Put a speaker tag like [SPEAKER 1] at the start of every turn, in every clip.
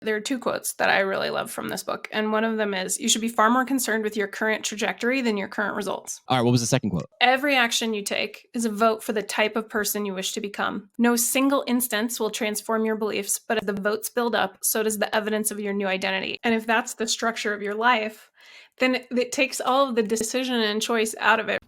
[SPEAKER 1] There are two quotes that I really love from this book. And one of them is, you should be far more concerned with your current trajectory than your current results.
[SPEAKER 2] All right, what was the second quote?
[SPEAKER 1] Every action you take is a vote for the type of person you wish to become. No single instance will transform your beliefs, but as the votes build up, so does the evidence of your new identity. And if that's the structure of your life, then it takes all of the decision and choice out of it.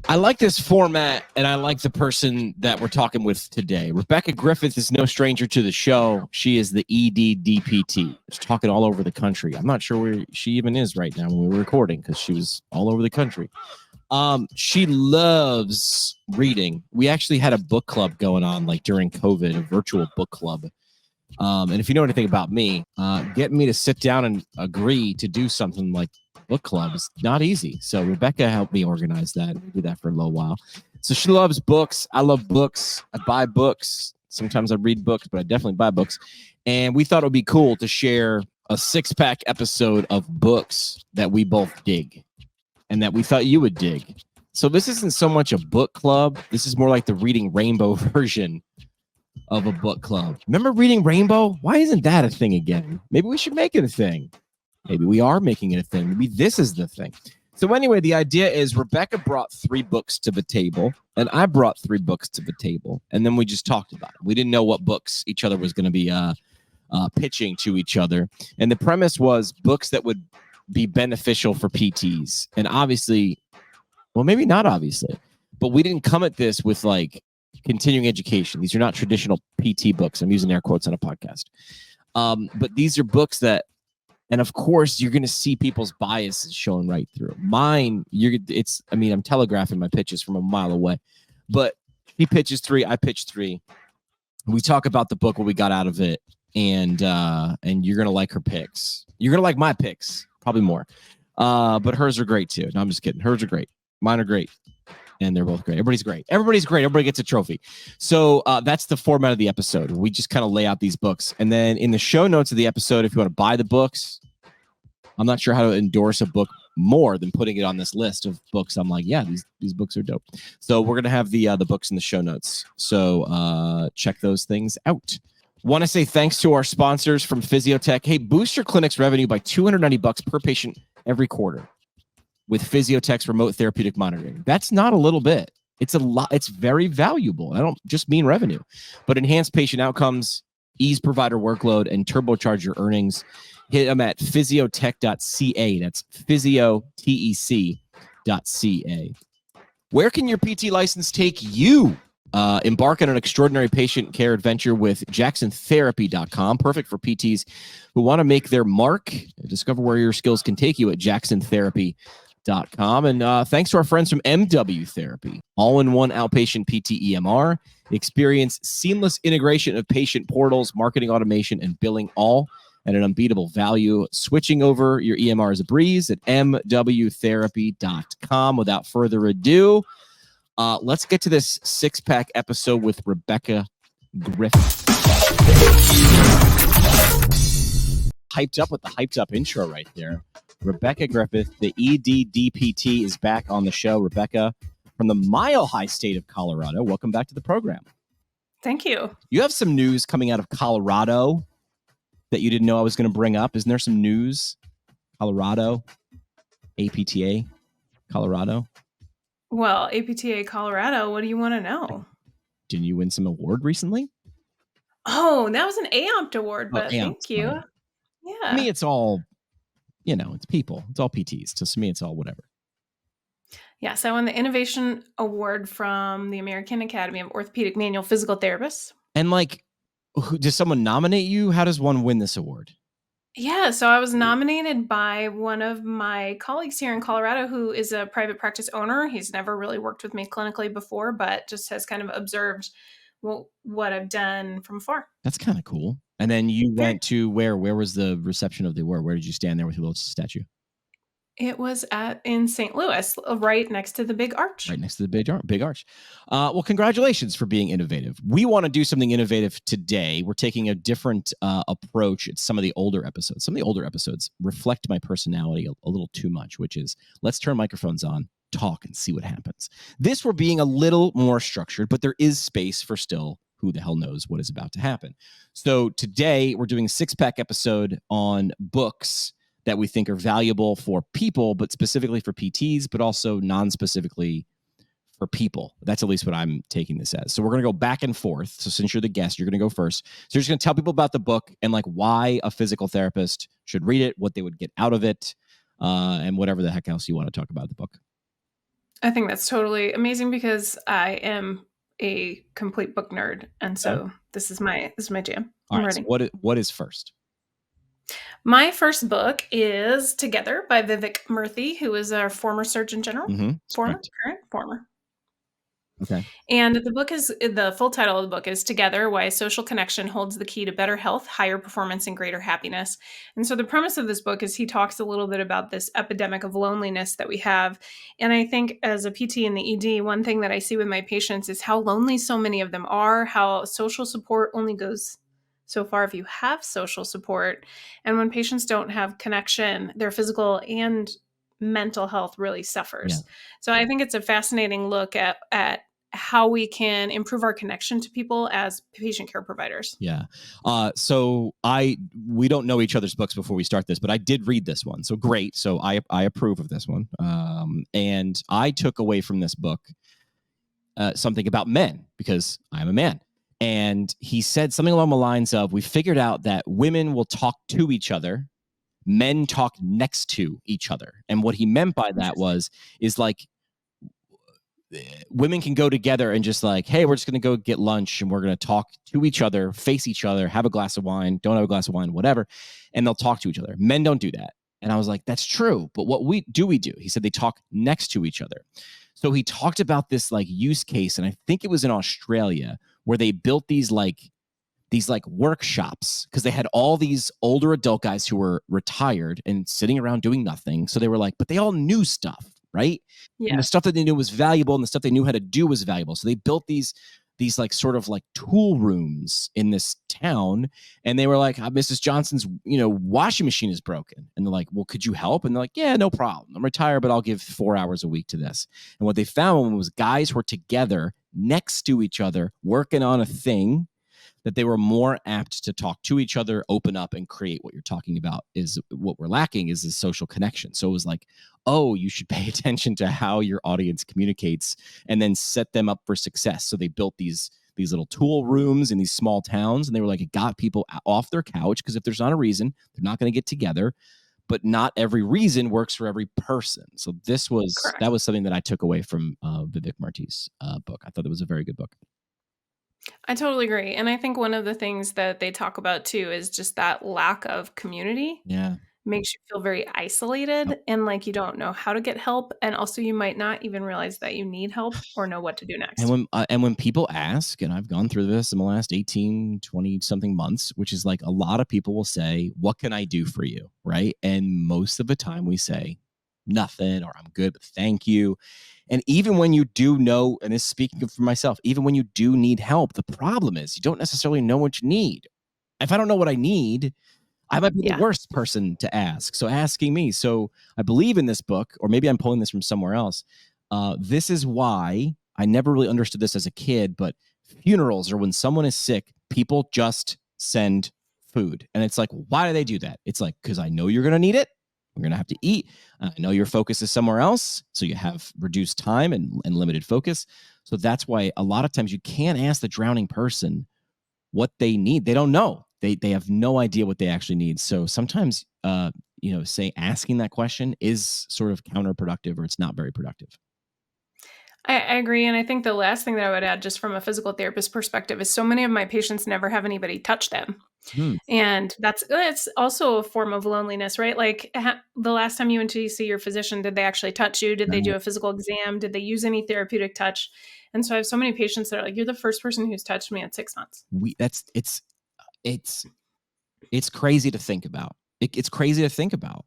[SPEAKER 2] I like this format, and I like the person that we're talking with today. Rebekah Griffith is no stranger to the show. She is the EDDPT. She's talking all over the country. I'm not sure where she even is right now when we're recording because she was all over the country. She loves reading. We actually had a book club going on like during COVID, a virtual book club. And if you know anything about me, getting me to sit down and agree to do something like book club is not easy. So Rebekah helped me organize that. We did that for a little while. So she loves books. I love books. I buy books. Sometimes I read books, but I definitely buy books. And we thought it would be cool to share a 6-pack episode of books that we both dig and that we thought you would dig. So this isn't so much a book club. This is more like the Reading Rainbow version of a book club. Remember Reading Rainbow? Why isn't that a thing again? Maybe we should make it a thing. Maybe we are making it a thing. Maybe this is the thing. So anyway, the idea is Rebekah brought 3 books to the table, and I brought 3 books to the table, and then we just talked about it. We didn't know what books each other was going to be pitching to each other, and the premise was books that would be beneficial for PTs. And obviously, well, maybe not obviously, but we didn't come at this with like continuing education. These are not traditional PT books. I'm using air quotes on a podcast. But these are books that, and of course, you're going to see people's biases showing right through. Mine, I'm telegraphing my pitches from a mile away. But he pitches 3, I pitch 3. We talk about the book, what we got out of it, and you're going to like her picks. You're going to like my picks, probably more. But hers are great too. No, I'm just kidding. Hers are great. Mine are great. And they're both great. Everybody's great. Everybody's great. Everybody gets a trophy. So that's the format of the episode. We just kind of lay out these books. And then in the show notes of the episode, if you want to buy the books, I'm not sure how to endorse a book more than putting it on this list of books. I'm like, yeah, these books are dope. So we're going to have the books in the show notes. So check those things out. Want to say thanks to our sponsors from Physiotech. Hey, boost your clinic's revenue by $290 per patient every quarter with Physiotech's remote therapeutic monitoring. That's not a little bit. It's a lot. It's very valuable. I don't just mean revenue, but enhance patient outcomes, ease provider workload, and turbocharge your earnings. Hit them at physiotech.ca. That's physiotech.ca. Where can your PT license take you? Embark on an extraordinary patient care adventure with jacksontherapy.com. Perfect for PTs who want to make their mark. Discover where your skills can take you at jacksontherapy.com. And thanks to our friends from MW Therapy, all-in-one outpatient PT EMR. Experience seamless integration of patient portals, marketing automation, and billing, all at an unbeatable value. Switching over your EMR is a breeze at mwtherapy.com. Without further ado, let's get to this 6-pack episode with Rebekah Griffith. Hyped up with the hyped up intro right there. Rebekah Griffith, the EDDPT, is back on the show. Rebekah, from the Mile High state of Colorado, welcome back to the program.
[SPEAKER 1] Thank you.
[SPEAKER 2] You have some news coming out of Colorado that you didn't know I was going to bring up. Isn't there some news? Colorado, APTA, Colorado.
[SPEAKER 1] Well, APTA Colorado, what do you want to know?
[SPEAKER 2] Didn't you win some award recently?
[SPEAKER 1] Oh, that was an AOMPT award, but thank you.
[SPEAKER 2] Right.
[SPEAKER 1] Yeah.
[SPEAKER 2] To me, it's all, it's people. It's all PTs. So to me, it's all whatever.
[SPEAKER 1] Yes, I won the Innovation Award from the American Academy of Orthopedic Manual Physical Therapists.
[SPEAKER 2] And does someone nominate you? How does one win this award?
[SPEAKER 1] Yeah, so I was nominated by one of my colleagues here in Colorado who is a private practice owner. He's never really worked with me clinically before, but just has kind of observed what I've done from afar.
[SPEAKER 2] That's kind of cool. And then you went to where? Where was the reception of the award? Where did you stand there with your little statue?
[SPEAKER 1] It was in St. Louis, right next to the big arch.
[SPEAKER 2] Right next to the big arch. Well, congratulations for being innovative. We want to do something innovative today. We're taking a different approach at some of the older episodes. Some of the older episodes reflect my personality a little too much, which is let's turn microphones on, talk, and see what happens. This we're being a little more structured, but there is space for still who the hell knows what is about to happen. So today we're doing a 6-pack episode on books that we think are valuable for people, but specifically for PTs, but also non-specifically for people. That's at least what I'm taking this as. So we're going to go back and forth. So since you're the guest, you're going to go first. So you're just going to tell people about the book and like why a physical therapist should read it, what they would get out of it, and whatever the heck else you want to talk about the book.
[SPEAKER 1] I think that's totally amazing because I am a complete book nerd, and so this is my jam.
[SPEAKER 2] All
[SPEAKER 1] I'm
[SPEAKER 2] right.
[SPEAKER 1] ready.
[SPEAKER 2] So what is first?
[SPEAKER 1] My first book is Together by Vivek Murthy, who is our former Surgeon General. Former.
[SPEAKER 2] Okay.
[SPEAKER 1] And the full title of the book is Together, Why Social Connection Holds the Key to Better Health, Higher Performance, and Greater Happiness. And so the premise of this book is he talks a little bit about this epidemic of loneliness that we have. And I think as a PT in the ED, one thing that I see with my patients is how lonely so many of them are, how social support only goes so far if you have social support. And when patients don't have connection, their physical and mental health really suffers.
[SPEAKER 2] Yeah.
[SPEAKER 1] So I think it's a fascinating look at how we can improve our connection to people as patient care providers.
[SPEAKER 2] Yeah. So we don't know each other's books before we start this, but I did read this one. So great. So I approve of this one. And I took away from this book something about men because I'm a man. And he said something along the lines of, we figured out that women will talk to each other, men talk next to each other. And what he meant by that is like, women can go together and just like, hey, we're just going to go get lunch and we're going to talk to each other, face each other, have a glass of wine, don't have a glass of wine, whatever. And they'll talk to each other. Men don't do that. And I was like, that's true. But what we do? He said they talk next to each other. So he talked about this like use case. And I think it was in Australia where they built these workshops because they had all these older adult guys who were retired and sitting around doing nothing. So they were like, but they all knew stuff, right?
[SPEAKER 1] Yeah.
[SPEAKER 2] And the stuff that they knew was valuable and the stuff they knew how to do was valuable. So they built these like sort of like tool rooms in this town. And they were like, Mrs. Johnson's, washing machine is broken. And they're like, well, could you help? And they're like, yeah, no problem. I'm retired, but I'll give 4 hours a week to this. And what they found was guys were together next to each other, working on a thing that they were more apt to talk to each other, open up, and create what you're talking about. Is what we're lacking is this social connection. So it was like, oh, you should pay attention to how your audience communicates and then set them up for success. So they built these little tool rooms in these small towns, and they were like, it got people off their couch because if there's not a reason, they're not going to get together. But not every reason works for every person. So that was something that I took away from Vivek Murthy's book. I thought it was a very good book.
[SPEAKER 1] I totally agree. And I think one of the things that they talk about too is just that lack of community.
[SPEAKER 2] Yeah.
[SPEAKER 1] Makes you feel very isolated and like you don't know how to get help. And also you might not even realize that you need help or know what to do next.
[SPEAKER 2] And when people ask, and I've gone through this in the last 18, 20 something months, which is like a lot of people will say, what can I do for you? Right. And most of the time we say nothing, or I'm good, but thank you. And even when you do know, and this is speaking for myself, even when you do need help, the problem is you don't necessarily know what you need. If I don't know what I need, I might be the worst person to ask. So asking me. So I believe in this book, or maybe I'm pulling this from somewhere else. This is why I never really understood this as a kid, but funerals or when someone is sick, people just send food. And it's like, why do they do that? It's like, because I know you're going to need it. We're going to have to eat. I know your focus is somewhere else. So you have reduced time and limited focus. So that's why a lot of times you can't ask the drowning person what they need. They don't know. They have no idea what they actually need. So sometimes, asking that question is sort of counterproductive, or it's not very productive.
[SPEAKER 1] I agree. And I think the last thing that I would add, just from a physical therapist perspective, is so many of my patients never have anybody touch them. And it's also a form of loneliness, right? Like the last time you went to see your physician, did they actually touch you? Did they do a physical exam? Did they use any therapeutic touch? And so I have so many patients that are like, you're the first person who's touched me in 6 months.
[SPEAKER 2] It's crazy to think about. It's crazy to think about,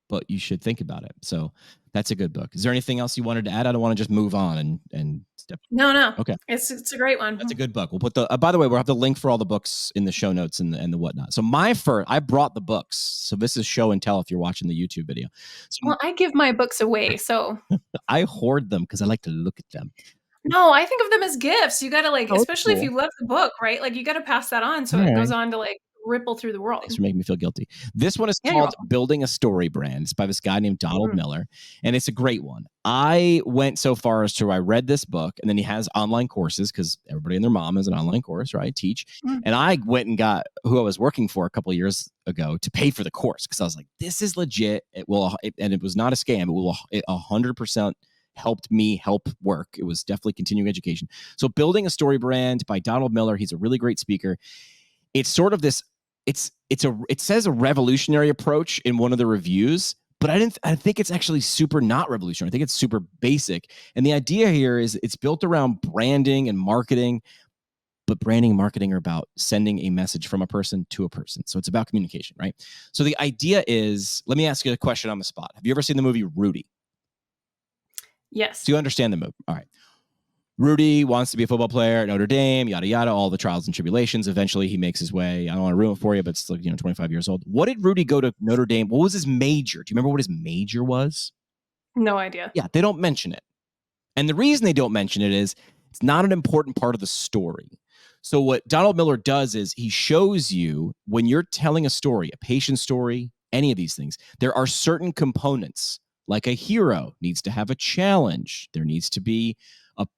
[SPEAKER 2] but you should think about it. So that's a good book. Is there anything else you wanted to add? I don't want to just move on and step.
[SPEAKER 1] No.
[SPEAKER 2] Okay.
[SPEAKER 1] It's a great one.
[SPEAKER 2] That's a good book. We'll put by the way, we'll have the link for all the books in the show notes and the whatnot. So I brought the books. So this is show and tell if you're watching the YouTube video. So
[SPEAKER 1] well, I give my books away. So
[SPEAKER 2] I hoard them because I like to look at them.
[SPEAKER 1] No, I think of them as gifts. You gotta like,
[SPEAKER 2] Oh, it's
[SPEAKER 1] especially if
[SPEAKER 2] cool.
[SPEAKER 1] you love the book, right? Like you gotta pass that on so
[SPEAKER 2] All
[SPEAKER 1] it
[SPEAKER 2] right.
[SPEAKER 1] goes on to like ripple through the world.
[SPEAKER 2] Thanks for making me feel guilty. This one is
[SPEAKER 1] Yeah, you're
[SPEAKER 2] called
[SPEAKER 1] welcome.
[SPEAKER 2] Building a Story Brand. It's by this guy named Donald
[SPEAKER 1] Mm.
[SPEAKER 2] Miller, and it's a great one. I went so far as to I read this book, and then he has online courses because everybody and their mom has an online course, right? Teach.
[SPEAKER 1] Mm.
[SPEAKER 2] And I went and got who I was working for a couple of years ago to pay for the course because I was like, this is legit. And it was not a scam. It will 100% helped me help work. It was definitely continuing education. So Building a Story Brand by Donald Miller. He's a really great speaker. It's sort of this it says a revolutionary approach in one of the reviews, but I think it's actually super not revolutionary. I think it's super basic. And the idea here is it's built around branding and marketing, but branding and marketing are about sending a message from a person to a person. So it's about communication, right? So the idea is, let me ask you a question on the spot. Have you ever seen the movie Rudy?
[SPEAKER 1] Yes.
[SPEAKER 2] Do you understand the movie? All right. Rudy wants to be a football player at Notre Dame, yada, yada, all the trials and tribulations. Eventually, he makes his way. I don't want to ruin it for you, but it's like, 25 years old. What did Rudy go to Notre Dame? What was his major? Do you remember what his major was?
[SPEAKER 1] No idea.
[SPEAKER 2] Yeah, they don't mention it. And the reason they don't mention it is it's not an important part of the story. So what Donald Miller does is he shows you when you're telling a story, a patient story, any of these things, there are certain components. Like a hero needs to have a challenge. There needs to be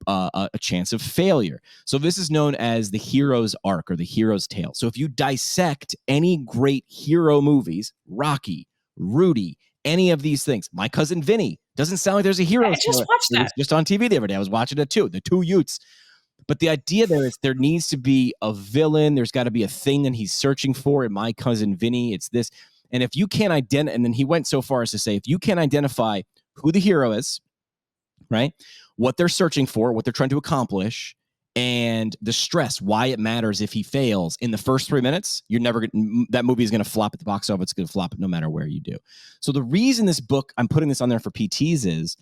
[SPEAKER 2] a chance of failure. So this is known as the hero's arc or the hero's tale. So if you dissect any great hero movies, Rocky, Rudy, any of these things, My Cousin Vinny, doesn't sound like there's a hero
[SPEAKER 1] I just
[SPEAKER 2] story.
[SPEAKER 1] watched
[SPEAKER 2] It was
[SPEAKER 1] that.
[SPEAKER 2] just on TV the other day. I was watching it too. The two Utes. But the idea there is there needs to be a villain. There's got to be a thing that he's searching for. In My Cousin Vinny, it's this. And if you can't identify, and then he went so far as to say, if you can't identify who the hero is, right, what they're searching for, what they're trying to accomplish, and the stress, why it matters if he fails in the first 3 minutes, you're never gonna, that movie is going to flop at the box office. It's going to flop no matter where you do. So the reason this book, I'm putting this on there for PTs is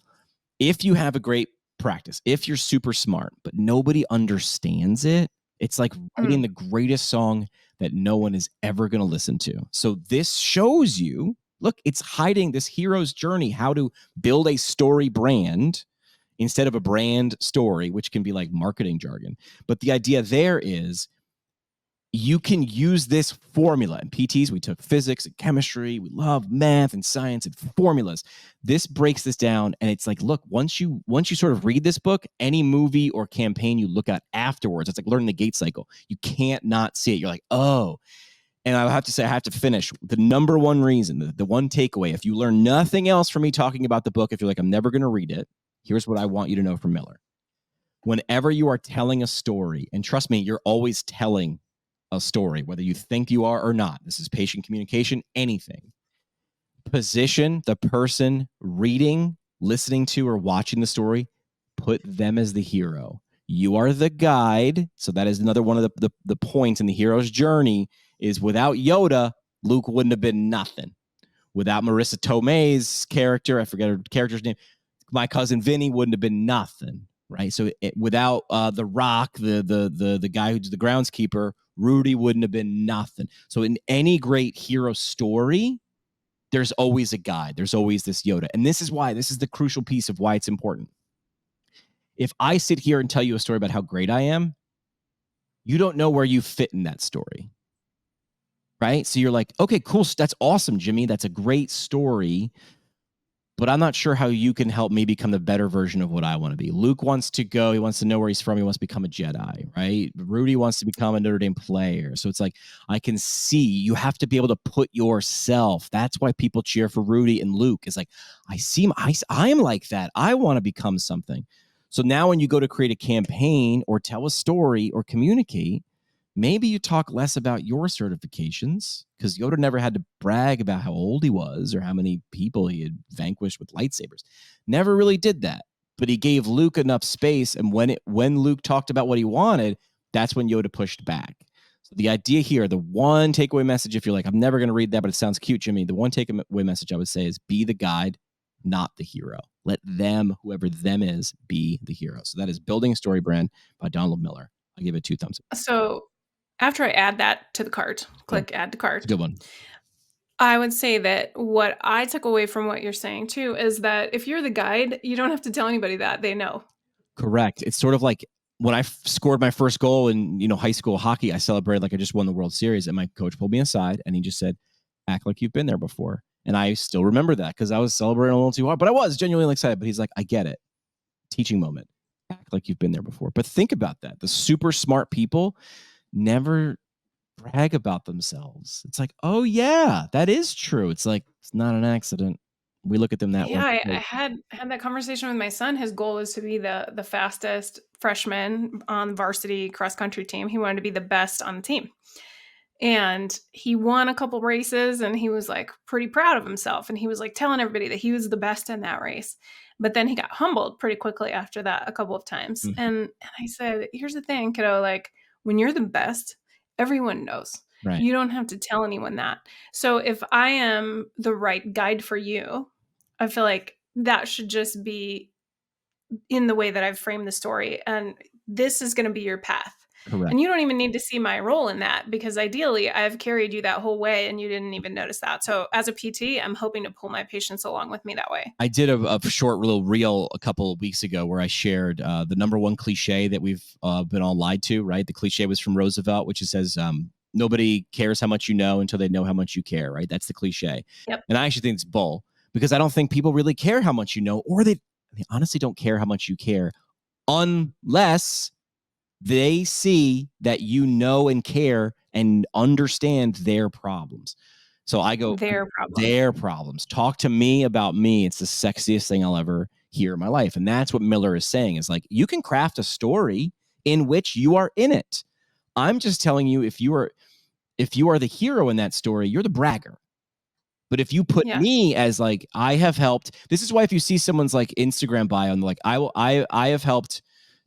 [SPEAKER 2] if you have a great practice, if you're super smart, but nobody understands it, it's like writing the greatest song that no one is ever going to listen to. So this shows you, look, it's hiding this hero's journey, how to build a story brand instead of a brand story, which can be like marketing jargon. But the idea there is you can use this formula. In PTs, we took physics and chemistry. We love math and science and formulas. This breaks this down, and it's like, look, once you sort of read this book, any movie or campaign you look at afterwards, it's like learning the gate cycle. You can't not see it. You're like, oh. And I have to say, I have to finish the number one reason, the one takeaway. If you learn nothing else from me talking about the book, if you're like, I'm never going to read it, here's what I want you to know from Miller. Whenever you are telling a story, and trust me, you're always telling a story, whether you think you are or not. This is patient communication, anything. Position the person reading, listening to, or watching the story, put them as the hero. You are the guide. So that is another one of the points in the hero's journey is without Yoda, Luke wouldn't have been nothing. Without Marissa Tomei's character, I forget her character's name, My Cousin Vinny wouldn't have been nothing. Right. So without The Rock, the guy who's the groundskeeper, Rudy wouldn't have been nothing. So in any great hero story, there's always a guide. There's always this Yoda. And this is the crucial piece of why it's important. If I sit here and tell you a story about how great I am, you don't know where you fit in that story. Right. So you're like, okay, cool. That's awesome, Jimmy. That's a great story. But I'm not sure how you can help me become the better version of what I want to be. Luke wants to go. He wants to know where he's from. He wants to become a Jedi, right? Rudy wants to become a Notre Dame player. So it's like, I can see you have to be able to put yourself. That's why people cheer for Rudy and Luke. It's like, I am like that. I want to become something. So now when you go to create a campaign or tell a story or communicate, maybe you talk less about your certifications because Yoda never had to brag about how old he was or how many people he had vanquished with lightsabers. Never really did that. But he gave Luke enough space. And when Luke talked about what he wanted, that's when Yoda pushed back. So the idea here, the one takeaway message, if you're like, I'm never going to read that, but it sounds cute, Jimmy, the one takeaway message I would say is be the guide, not the hero. Let them, whoever them is, be the hero. So that is Building a Story Brand by Donald Miller. I give it 2 thumbs up.
[SPEAKER 1] So after I add that to the cart, click add to
[SPEAKER 2] It's a
[SPEAKER 1] cart,
[SPEAKER 2] good one.
[SPEAKER 1] I would say that what I took away from what you're saying too is that if you're the guide, you don't have to tell anybody that. They know.
[SPEAKER 2] Correct. It's sort of like when I scored my first goal in, high school hockey, I celebrated like I just won the World Series, and my coach pulled me aside and he just said, act like you've been there before. And I still remember that because I was celebrating a little too hard, but I was genuinely excited. But he's like, I get it. Teaching moment. Act like you've been there before. But think about that. The super smart people never brag about themselves. It's like, oh yeah, that is true. It's like, it's not an accident. We look at them that way.
[SPEAKER 1] Yeah, I had that conversation with my son. His goal is to be the fastest freshman on the varsity cross country team. He wanted to be the best on the team. And he won a couple races and he was like pretty proud of himself. And he was like telling everybody that he was the best in that race. But then he got humbled pretty quickly after that a couple of times.
[SPEAKER 2] Mhm.
[SPEAKER 1] And I said, here's the thing, kiddo, like when you're the best, everyone knows.
[SPEAKER 2] Right.
[SPEAKER 1] You don't have to tell anyone that. So if I am the right guide for you, I feel like that should just be in the way that I've framed the story. And this is going to be your path.
[SPEAKER 2] Correct.
[SPEAKER 1] And you don't even need to see my role in that because ideally I've carried you that whole way and you didn't even notice that. So as a PT, I'm hoping to pull my patients along with me that way.
[SPEAKER 2] I did a short little reel a couple of weeks ago where I shared the number one cliche that we've been all lied to, right? The cliche was from Roosevelt, which says, nobody cares how much you know until they know how much you care, right? That's the cliche.
[SPEAKER 1] Yep.
[SPEAKER 2] And I actually think it's bull because I don't think people really care how much you know, or they honestly don't care how much you care unless they see that you know and care and understand their problems. So I go,
[SPEAKER 1] Their
[SPEAKER 2] problems. Talk to me about me. It's the sexiest thing I'll ever hear in my life. And that's what Miller is saying is like, you can craft a story in which you are in it. I'm just telling you, if you are the hero in that story, you're the bragger. But if you put me as like, I have helped, this is why if you see someone's like Instagram bio and like, I have helped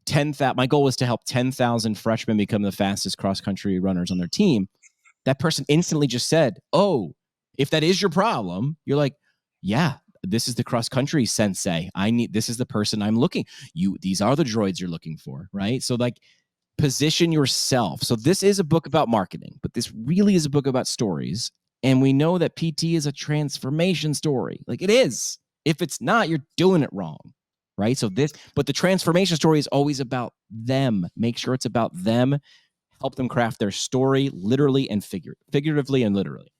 [SPEAKER 2] 10,000, my goal was to help 10,000 freshmen become the fastest cross-country runners on their team. That person instantly just said, oh, if that is your problem, you're like, yeah, this is the cross-country sensei. This is the person I'm looking. These are the droids you're looking for, right? So like, position yourself. So this is a book about marketing, but this really is a book about stories. And we know that PT is a transformation story. Like it is. If it's not, you're doing it wrong. Right. But the transformation story is always about them. Make sure it's about them. Help them craft their story literally and figuratively and literally.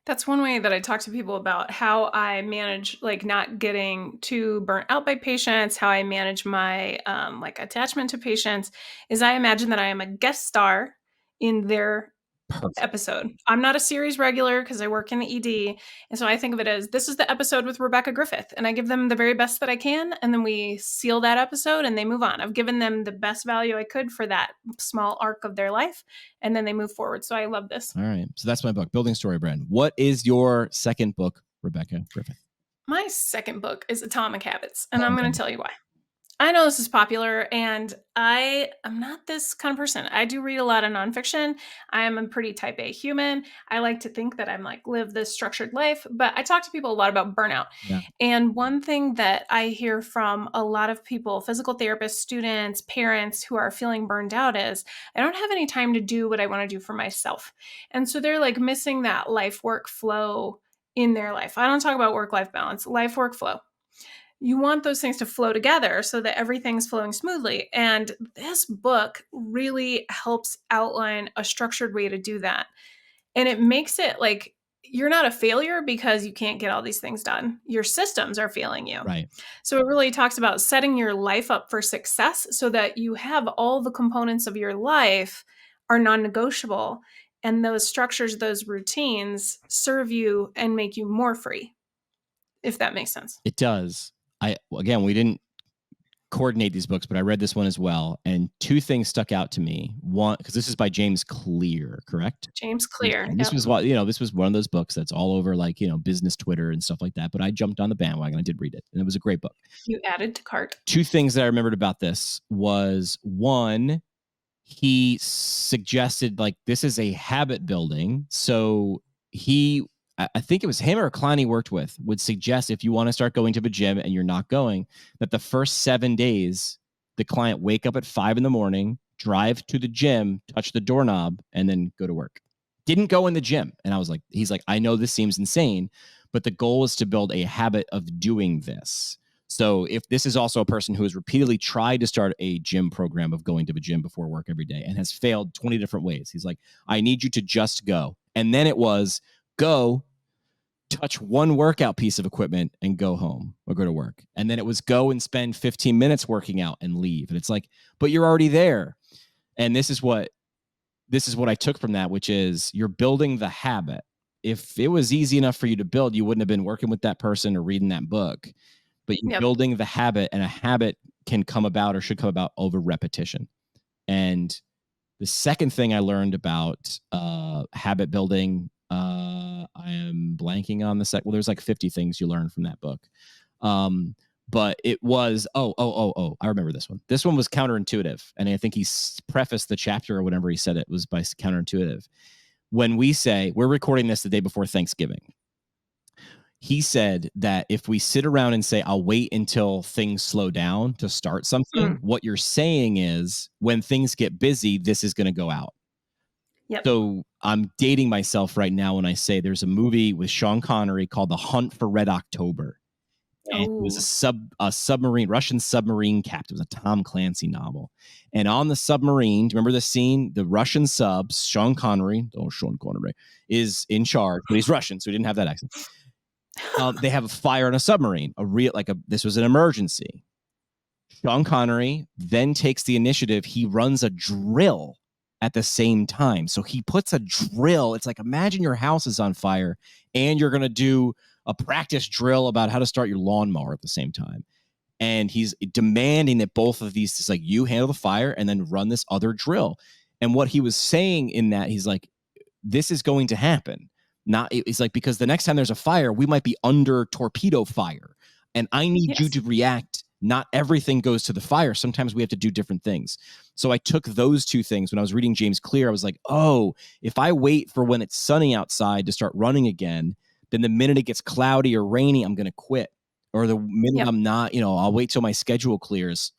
[SPEAKER 1] That's one way that I talk to people about how I manage like not getting too burnt out by patients, how I manage my like attachment to patients is I imagine that I am a guest star in their episode. I'm not a series regular because I work in the ED. And so I think of it as this is the episode with Rebekah Griffith and I give them the very best that I can. And then we seal that episode and they move on. I've given them the best value I could for that small arc of their life. And then they move forward. So I love this.
[SPEAKER 2] All right. So that's my book, Building StoryBrand. What is your second book, Rebekah Griffith?
[SPEAKER 1] My second book is Atomic Habits. And I'm going to tell you why. I know this is popular and I am not this kind of person. I do read a lot of nonfiction. I am a pretty type A human. I like to think that I'm like live this structured life, but I talk to people a lot about burnout.
[SPEAKER 2] Yeah.
[SPEAKER 1] And one thing that I hear from a lot of people, physical therapists, students, parents who are feeling burned out is I don't have any time to do what I want to do for myself. And so they're like missing that life work flow in their life. I don't talk about work-life balance, life work flow. You want those things to flow together so that everything's flowing smoothly. And this book really helps outline a structured way to do that. And it makes it like you're not a failure because you can't get all these things done. Your systems are failing you.
[SPEAKER 2] Right.
[SPEAKER 1] So it really talks about setting your life up for success so that you have all the components of your life are non-negotiable. And those structures, those routines serve you and make you more free, if that makes sense.
[SPEAKER 2] It does. We didn't coordinate these books, but I read this one as well. And two things stuck out to me. One, because this is by James Clear, correct?
[SPEAKER 1] James Clear.
[SPEAKER 2] And this was this was one of those books that's all over like, business Twitter and stuff like that. But I jumped on the bandwagon. I did read it and it was a great book.
[SPEAKER 1] You added to cart. Two
[SPEAKER 2] things that I remembered about this was one, he suggested like this is a habit building. So I think it was him or a client he worked with would suggest if you want to start going to the gym and you're not going, that the first 7 days, the client wake up at 5 a.m, drive to the gym, touch the doorknob, and then go to work. Didn't go in the gym. And he's like, I know this seems insane, but the goal is to build a habit of doing this. So if this is also a person who has repeatedly tried to start a gym program of going to the gym before work every day and has failed 20 different ways, he's like, I need you to just go. And then it was go, touch one workout piece of equipment and go home or go to work. And then it was go and spend 15 minutes working out and leave. And it's like, but you're already there. And this is what I took from that, which is you're building the habit. If it was easy enough for you to build, you wouldn't have been working with that person or reading that book. But you're building the habit, and a habit can come about or should come about over repetition. And the second thing I learned about habit building, I am blanking on the second. Well, there's like 50 things you learn from that book. But it was, I remember this one. This one was counterintuitive. And I think he prefaced the chapter or whatever he said it was by counterintuitive. When we say, we're recording this the day before Thanksgiving, he said that if we sit around and say, I'll wait until things slow down to start something, what you're saying is when things get busy, this is going to go out. So I'm dating myself right now when I say there's a movie with Sean Connery called The Hunt for Red October. And it was a submarine, Russian submarine captain. It was a Tom Clancy novel. And on the submarine, do you remember the scene? The Russian subs, Sean Connery is in charge, but he's Russian, so he didn't have that accent. They have a fire on a submarine, this was an emergency. Sean Connery then takes the initiative. He runs a drill at the same time. So he puts a drill. It's like, imagine your house is on fire and you're going to do a practice drill about how to start your lawnmower at the same time. And he's demanding that both of these, it's like, you handle the fire and then run this other drill. And what he was saying in that, he's like, this is going to happen. It's like, because the next time there's a fire, we might be under torpedo fire. And I need you to react. Not everything goes to the fire. Sometimes we have to do different things. So I took those two things. When I was reading James Clear, I was like, oh, if I wait for when it's sunny outside to start running again, then the minute it gets cloudy or rainy, I'm going to quit. Or the minute I'm not, I'll wait till my schedule clears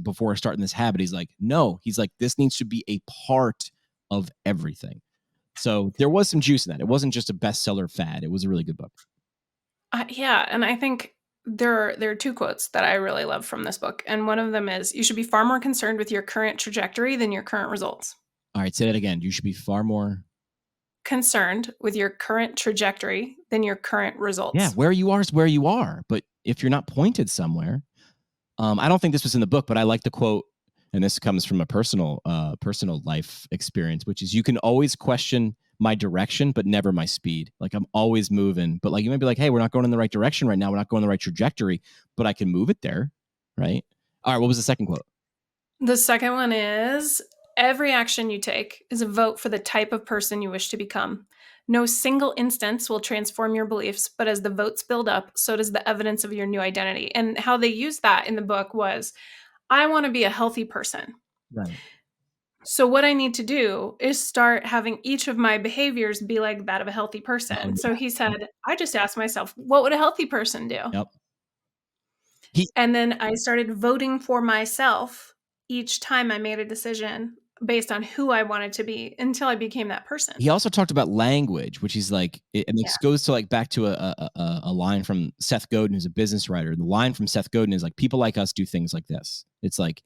[SPEAKER 2] before starting this habit. He's like, no, this needs to be a part of everything. So there was some juice in that. It wasn't just a bestseller fad. It was a really good book.
[SPEAKER 1] And I think there are two quotes that I really love from this book. And one of them is, you should be far more concerned with your current trajectory than your current results.
[SPEAKER 2] All right, say that again. You should be far more
[SPEAKER 1] concerned with your current trajectory than your current results.
[SPEAKER 2] Yeah, where you are is where you are. But if you're not pointed somewhere, I don't think this was in the book, but I like the quote, and this comes from a personal life experience, which is, you can always question my direction, but never my speed. Like, I'm always moving, but like, you might be like, hey, we're not going in the right direction right now. We're not going in the right trajectory, but I can move it there. Right. All right. What was the second quote?
[SPEAKER 1] The second one is, every action you take is a vote for the type of person you wish to become. No single instance will transform your beliefs, but as the votes build up, so does the evidence of your new identity. And how they used that in the book was, I want to be a healthy person.
[SPEAKER 2] Right.
[SPEAKER 1] So what I need to do is start having each of my behaviors be like that of a healthy person.
[SPEAKER 2] Oh, yeah.
[SPEAKER 1] So he said, I just asked myself, what would a healthy person do?
[SPEAKER 2] Yep.
[SPEAKER 1] And then I started voting for myself each time I made a decision based on who I wanted to be until I became that person.
[SPEAKER 2] He also talked about language, which is like, and this goes to like back to a line from Seth Godin, who's a business writer. The line from Seth Godin is like, people like us do things like this. It's like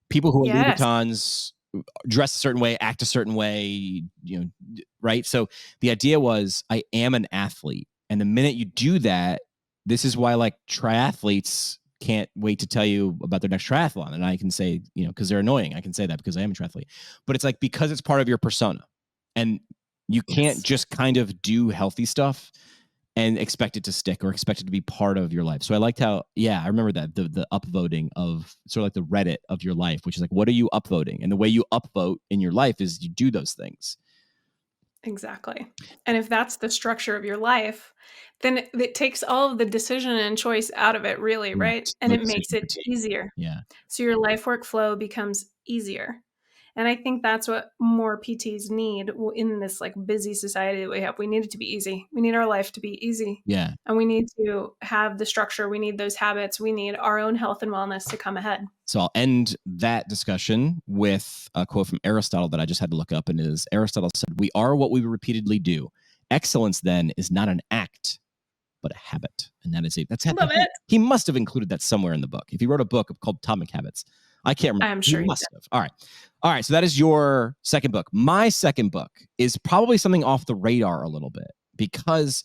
[SPEAKER 2] people who are Louboutins dress a certain way, act a certain way, right? So the idea was, I am an athlete. And the minute you do that, this is why like triathletes can't wait to tell you about their next triathlon. And I can say, because they're annoying. I can say that because I am a triathlete. But it's like, because it's part of your persona. And you can't just kind of do healthy stuff and expect it to stick or expect it to be part of your life. So I liked how, I remember that, the upvoting of sort of like the Reddit of your life, which is like, what are you upvoting? And the way you upvote in your life is you do those things.
[SPEAKER 1] Exactly. And if that's the structure of your life, then it takes all of the decision and choice out of it, really, right? And it makes it easier.
[SPEAKER 2] Yeah.
[SPEAKER 1] So your life workflow becomes easier. And I think that's what more PTs need in this like busy society that we have. We need it to be easy. We need our life to be easy.
[SPEAKER 2] Yeah.
[SPEAKER 1] And we need to have the structure. We need those habits. We need our own health and wellness to come ahead.
[SPEAKER 2] So I'll end that discussion with a quote from Aristotle that I just had to look up. And Aristotle said, we are what we repeatedly do. Excellence then is not an act. but a habit. And that is
[SPEAKER 1] Love it.
[SPEAKER 2] he must have included that somewhere in the book. If he wrote a book called Atomic Habits, I can't remember.
[SPEAKER 1] I'm sure
[SPEAKER 2] he must have. All right. So that is your second book. My second book is probably something off the radar a little bit because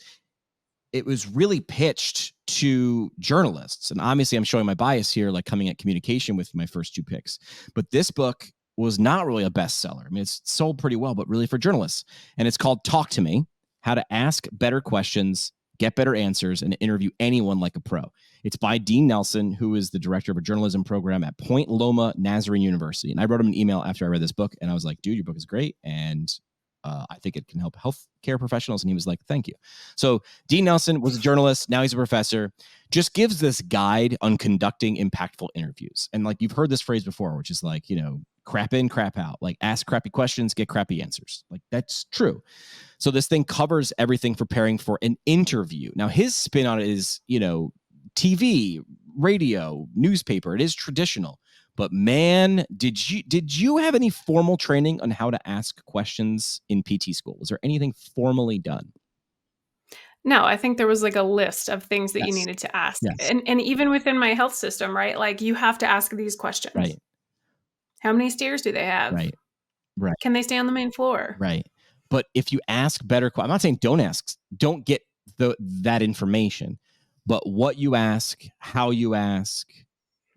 [SPEAKER 2] it was really pitched to journalists. And obviously I'm showing my bias here, like coming at communication with my first two picks. But this book was not really a bestseller. I mean, it's sold pretty well, but really for journalists. And it's called Talk to Me: How to Ask Better Questions, Get Better Answers, and Interview Anyone Like a Pro. It's by Dean Nelson, who is the director of a journalism program at Point Loma Nazarene University. And I wrote him an email after I read this book, and I was like, dude, your book is great. And I think it can help healthcare professionals. And he was like, thank you. So Dean Nelson was a journalist. Now he's a professor. Just gives this guide on conducting impactful interviews. And like, you've heard this phrase before, which is like, crap in, crap out. Like, ask crappy questions, get crappy answers. Like, that's true. So this thing covers everything preparing for an interview. Now, his spin on it is, TV, radio, newspaper. It is traditional. But man, did you have any formal training on how to ask questions in PT school? Was there anything formally done?
[SPEAKER 1] No, I think there was like a list of things that you needed to ask.
[SPEAKER 2] Yes.
[SPEAKER 1] And even within my health system, right? Like, you have to ask these questions.
[SPEAKER 2] Right.
[SPEAKER 1] How many stairs do they have?
[SPEAKER 2] Right.
[SPEAKER 1] Can they stay on the main floor?
[SPEAKER 2] Right. But if you ask better, I'm not saying don't get that information, but what you ask, how you ask,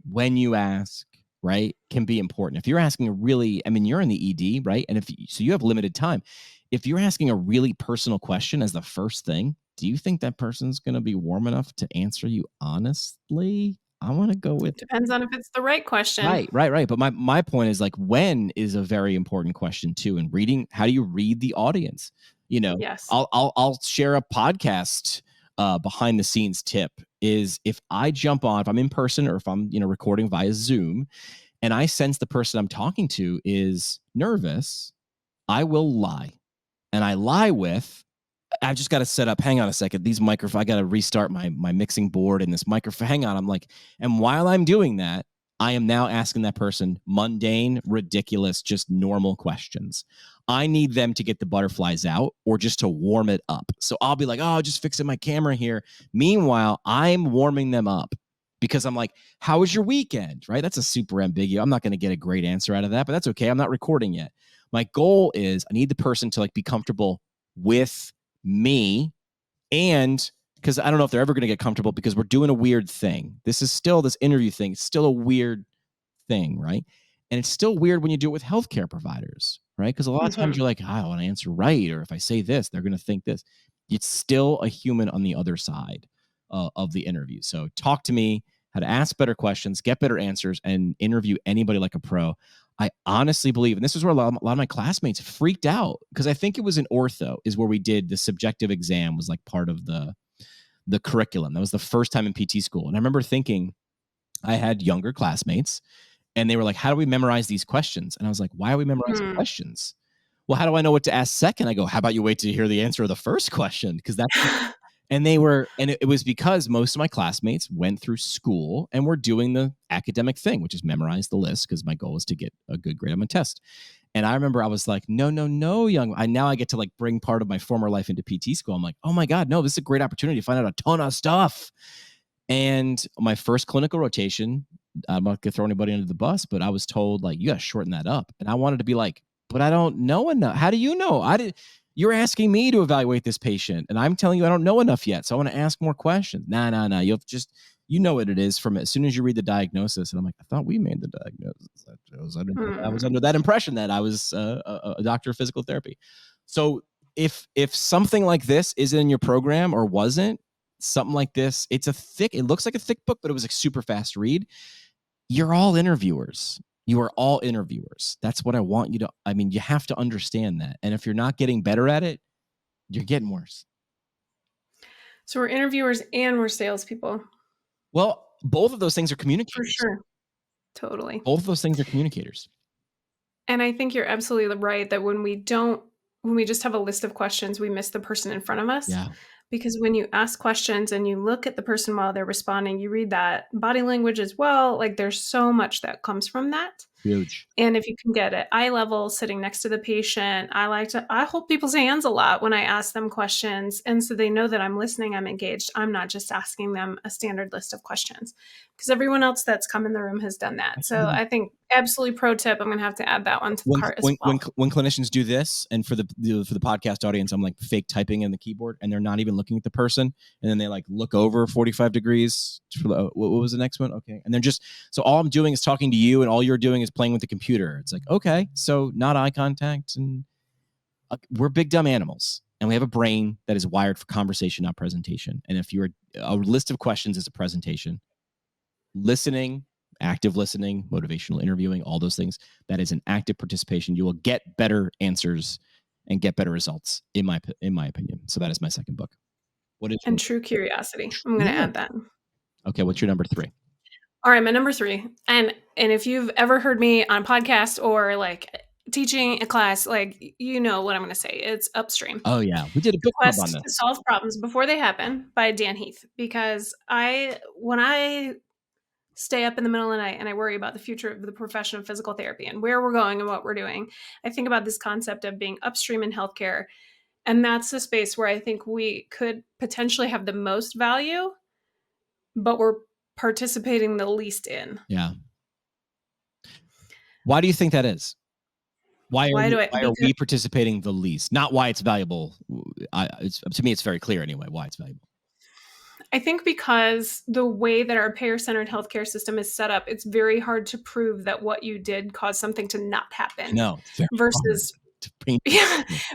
[SPEAKER 2] when you ask, right, can be important. If you're asking you're in the ED, right? And so you have limited time. If you're asking a really personal question as the first thing, do you think that person's going to be warm enough to answer you honestly? I want to go with...
[SPEAKER 1] Depends on if it's the right question.
[SPEAKER 2] Right. But my point is, like, when is a very important question too. And reading, how do you read the audience?
[SPEAKER 1] Yes.
[SPEAKER 2] I'll share a podcast behind the scenes tip is if I jump on, if I'm in person or if I'm, recording via Zoom and I sense the person I'm talking to is nervous, I will lie. And I lie with, I've just got to set up, hang on a second, these microphones, I got to restart my mixing board and this microphone, hang on. I'm like, and while I'm doing that, I am now asking that person mundane, ridiculous, just normal questions. I need them to get the butterflies out or just to warm it up. So I'll be like, oh, just fixing my camera here. Meanwhile, I'm warming them up because I'm like, how was your weekend? Right? That's a super ambiguous. I'm not going to get a great answer out of that, but that's okay. I'm not recording yet. My goal is I need the person to be comfortable with me, and because I don't know if they're ever going to get comfortable because we're doing a weird thing. This interview thing. It's still a weird thing, right? And it's still weird when you do it with healthcare providers, right? Because a lot of times you're like, I want to answer right, or if I say this, they're going to think this. It's still a human on the other side of the interview. So talk to me, how to ask better questions, get better answers, and interview anybody like a pro. I honestly believe, and this is where a lot of my classmates freaked out, because I think it was in ortho is where we did the subjective exam was like part of the curriculum. That was the first time in PT school. And I remember thinking, I had younger classmates and they were like, how do we memorize these questions? And I was like, why are we memorizing questions? Well, how do I know what to ask second? I go, how about you wait to hear the answer of the first question? Because that's... And it was because most of my classmates went through school and were doing the academic thing, which is memorize the list, because my goal was to get a good grade on my test. And I remember I was like, no, now I get to bring part of my former life into PT school. I'm like, oh my God, no, this is a great opportunity to find out a ton of stuff. And my first clinical rotation, I'm not gonna throw anybody under the bus, but I was told you got to shorten that up. And I wanted to be like, but I don't know enough. How do you know? You're asking me to evaluate this patient, and I'm telling you I don't know enough yet, so I want to ask more questions. Nah. You know what it is from as soon as you read the diagnosis. And I'm like, I thought we made the diagnosis. I was under that impression that I was a doctor of physical therapy. So if something like this isn't in your program or wasn't, something like this, it looks like a thick book, but it was a super fast read. You're all interviewers. You are all interviewers. That's what I want you to... you have to understand that. And if you're not getting better at it, you're getting worse.
[SPEAKER 1] So we're interviewers and we're salespeople.
[SPEAKER 2] Well, both of those things are communicators.
[SPEAKER 1] For sure. Totally.
[SPEAKER 2] Both of those things are communicators.
[SPEAKER 1] And I think you're absolutely right that when we just have a list of questions, we miss the person in front of us.
[SPEAKER 2] Yeah.
[SPEAKER 1] Because when you ask questions and you look at the person while they're responding, you read that body language as well. There's so much that comes from that.
[SPEAKER 2] Huge.
[SPEAKER 1] And if you can get at eye level, sitting next to the patient, I hold people's hands a lot when I ask them questions. And so they know that I'm listening, I'm engaged. I'm not just asking them a standard list of questions, because everyone else that's come in the room has done that. So I think absolutely pro tip. I'm going to have to add that one to the cart as well.
[SPEAKER 2] When clinicians do this, and for the podcast audience, I'm like fake typing in the keyboard, and they're not even looking at the person, and then they like look over 45 degrees. What was the next one? Okay, and they're just, so all I'm doing is talking to you, and all you're doing is playing with the computer. It's like, okay, so not eye contact, and we're big dumb animals, and we have a brain that is wired for conversation, not presentation. And if you're a list of questions is a presentation, listening, active listening, motivational interviewing, all those things, that is an active participation. You will get better answers and get better results, in my opinion. So that is my second book. What is
[SPEAKER 1] and true curiosity? I'm going to add that.
[SPEAKER 2] Okay, what's your number 3?
[SPEAKER 1] All right, my number 3, and if you've ever heard me on a podcast or like teaching a class, like, you know what I'm going to say. It's Upstream.
[SPEAKER 2] Oh yeah, we did a book club on
[SPEAKER 1] Quest
[SPEAKER 2] this.
[SPEAKER 1] to Solve Problems Before They Happen by Dan Heath. Because when I stay up in the middle of the night and I worry about the future of the profession of physical therapy and where we're going and what we're doing, I think about this concept of being upstream in healthcare. And that's the space where I think we could potentially have the most value, but we're participating the least in.
[SPEAKER 2] Yeah. Why do you think that is? Why are we participating the least? Not why it's valuable. To me, it's very clear anyway why it's valuable.
[SPEAKER 1] I think because the way that our payer-centered healthcare system is set up, it's very hard to prove that what you did caused something to not happen.
[SPEAKER 2] No,
[SPEAKER 1] versus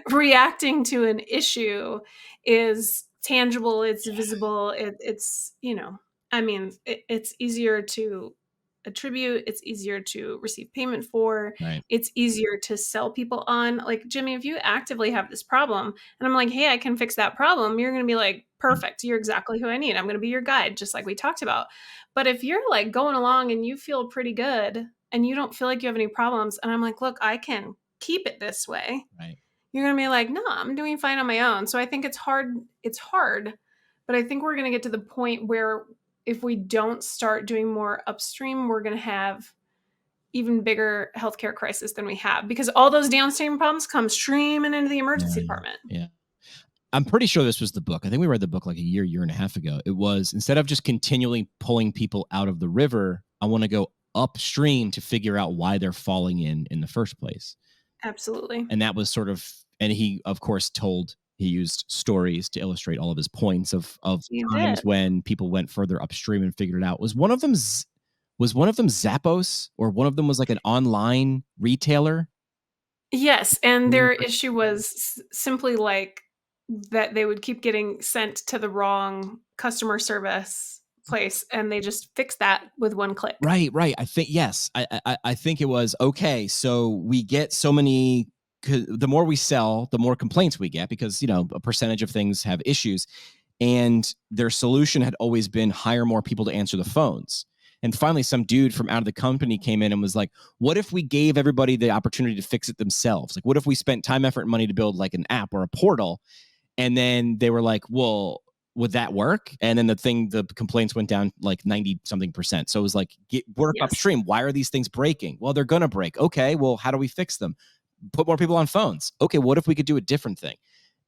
[SPEAKER 1] reacting to an issue is tangible, it's visible, it's, it's easier to attribute, it's easier to receive payment for,
[SPEAKER 2] right.
[SPEAKER 1] It's easier to sell people on. Like, Jimmy, if you actively have this problem and I'm like, hey, I can fix that problem, you're going to be like, perfect, you're exactly who I need, I'm going to be your guide, just like we talked about. But if you're like going along and you feel pretty good and you don't feel like you have any problems, and I'm like, look, I can keep it this way,
[SPEAKER 2] right,
[SPEAKER 1] you're going to be like, no, I'm doing fine on my own. So I think it's hard, but I think we're going to get to the point where if we don't start doing more upstream, we're going to have even bigger healthcare crisis than we have, because all those downstream problems come streaming into the emergency department.
[SPEAKER 2] Yeah. I'm pretty sure this was the book. I think we read the book like a year and a half ago. It was, instead of just continually pulling people out of the river, I want to go upstream to figure out why they're falling in the first place.
[SPEAKER 1] Absolutely.
[SPEAKER 2] And that was sort of, and he, of course, he used stories to illustrate all of his points of times when people went further upstream and figured it out. Was one of them Zappos, or one of them was like an online retailer?
[SPEAKER 1] Yes. And their issue was simply like that they would keep getting sent to the wrong customer service place, and they just fixed that with one click.
[SPEAKER 2] Right. I think, yes. I think it was, okay, so we get so many, the more we sell, the more complaints we get, because, a percentage of things have issues. And their solution had always been hire more people to answer the phones. And finally, some dude from out of the company came in and was like, what if we gave everybody the opportunity to fix it themselves? Like, what if we spent time, effort, and money to build like an app or a portal? And then they were like, well, would that work? And then the complaints went down like 90-something%. So it was like, work upstream. Why are these things breaking? Well, they're going to break. Okay, well, how do we fix them? Put more people on phones. Okay, what if we could do a different thing?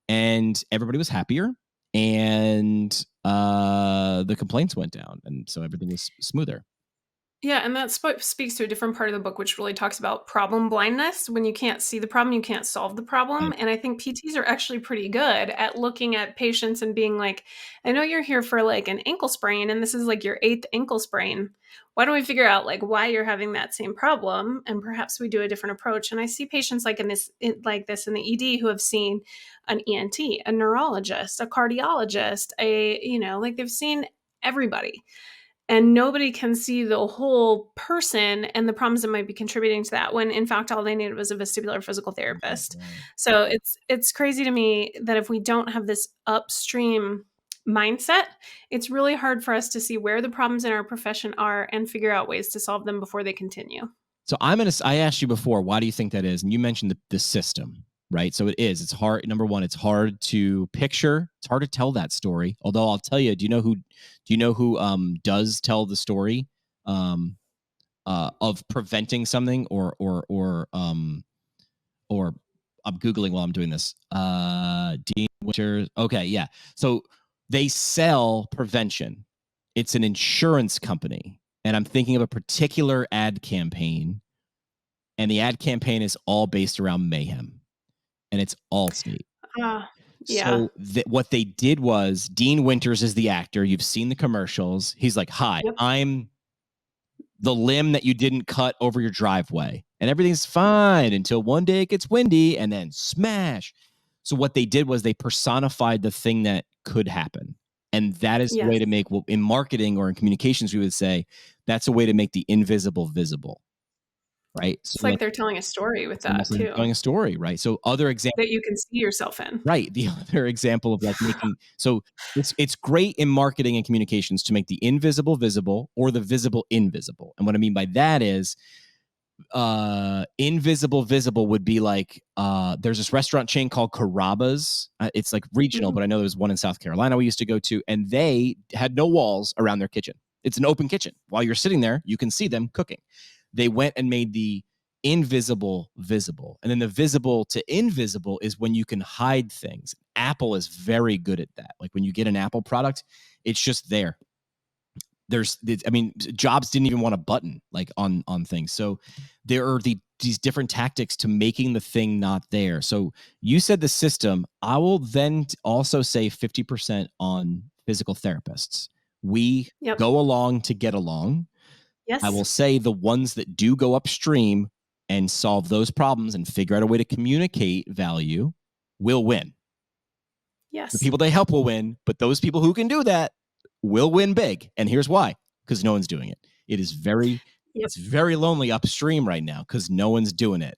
[SPEAKER 2] And everybody was happier, and the complaints went down, and so everything was smoother.
[SPEAKER 1] Yeah, and that speaks to a different part of the book, which really talks about problem blindness. When you can't see the problem, you can't solve the problem.
[SPEAKER 2] Right.
[SPEAKER 1] And I think PTs are actually pretty good at looking at patients and being like, I know you're here for like an ankle sprain, and this is like your 8th ankle sprain. Why don't we figure out like why you're having that same problem, and perhaps we do a different approach? And I see patients like this in the ED who have seen an ENT, a neurologist, a cardiologist, they've seen everybody. And nobody can see the whole person and the problems that might be contributing to that, when in fact all they needed was a vestibular physical therapist. Right. So it's crazy to me that if we don't have this upstream mindset, it's really hard for us to see where the problems in our profession are and figure out ways to solve them before they continue.
[SPEAKER 2] So I asked you before, why do you think that is? And you mentioned the system, right? So it's hard. Number one, it's hard to picture. It's hard to tell that story. Although I'll tell you, do you know who does tell the story? of preventing something or I'm Googling while I'm doing this. Dean Winters. Okay, yeah. So they sell prevention. It's an insurance company. And I'm thinking of a particular ad campaign. And the ad campaign is all based around mayhem. And it's Allstate.
[SPEAKER 1] Yeah.
[SPEAKER 2] So what they did was Dean Winters is the actor. You've seen the commercials. He's like, hi,
[SPEAKER 1] Yep.
[SPEAKER 2] I'm the limb that you didn't cut over your driveway. And everything's fine until one day it gets windy and then smash. So what they did was they personified the thing that could happen. And that is the way to make, well, in marketing or in communications, we would say that's a way to make the invisible visible. Right. So
[SPEAKER 1] it's like they're telling a story with that too.
[SPEAKER 2] Telling a story, right? So other examples
[SPEAKER 1] that you can see yourself in.
[SPEAKER 2] Right. The other example of like making, so it's great in marketing and communications to make the invisible visible or the visible invisible. And what I mean by that is invisible visible would be like there's this restaurant chain called Carrabba's. It's like regional, but I know there's one in South Carolina we used to go to, and they had no walls around their kitchen. It's an open kitchen. While you're sitting there, you can see them cooking. They went and made the invisible visible. And then the visible to invisible is when you can hide things. Apple is very good at that. Like when you get an Apple product, it's just there. Jobs didn't even want a button like on things. So there are these different tactics to making the thing not there. So you said the system. I will then also say 50% on physical therapists. We go along to get along.
[SPEAKER 1] Yes.
[SPEAKER 2] I will say the ones that do go upstream and solve those problems and figure out a way to communicate value will win.
[SPEAKER 1] Yes.
[SPEAKER 2] The people they help will win, but those people who can do that will win big. And here's why, because no one's doing it. It is it's very lonely upstream right now because no one's doing it.